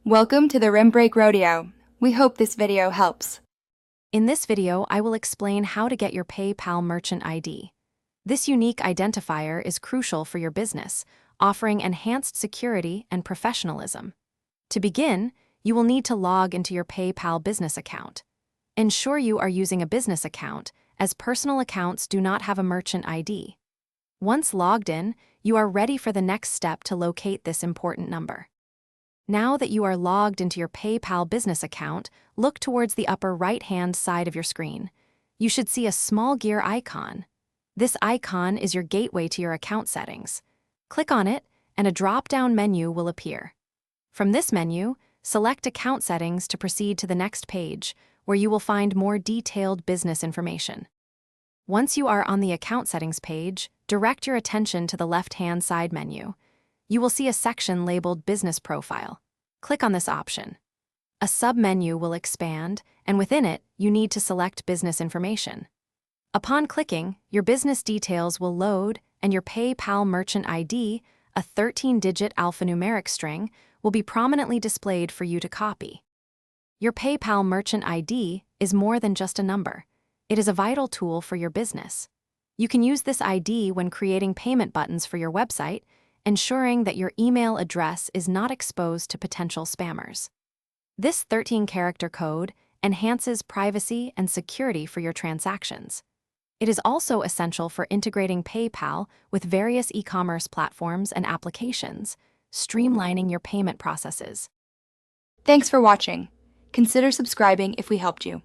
Welcome to the Rim Break Rodeo. We hope this video helps. In this video, I will explain how to get your PayPal Merchant ID. This unique identifier is crucial for your business, offering enhanced security and professionalism. To begin, you will need to log into your PayPal business account. Ensure you are using a business account, as personal accounts do not have a merchant ID. Once logged in, you are ready for the next step to locate this important number. Now that you are logged into your PayPal business account, look towards the upper right-hand side of your screen. You should see a small gear icon. This icon is your gateway to your account settings. Click on it, and a drop-down menu will appear. From this menu, select Account Settings to proceed to the next page, where you will find more detailed business information. Once you are on the Account Settings page, direct your attention to the left-hand side menu. You will see a section labeled Business Profile. Click on this option. A sub-menu will expand, and within it, you need to select Business Information. Upon clicking, your business details will load, and your PayPal Merchant ID, a 13-digit alphanumeric string, will be prominently displayed for you to copy. Your PayPal Merchant ID is more than just a number. It is a vital tool for your business. You can use this ID when creating payment buttons for your website, ensuring that your email address is not exposed to potential spammers. This 13-character code enhances privacy and security for your transactions. It is also essential for integrating PayPal with various e-commerce platforms and applications, streamlining your payment processes. Thanks for watching. Consider subscribing if we helped you.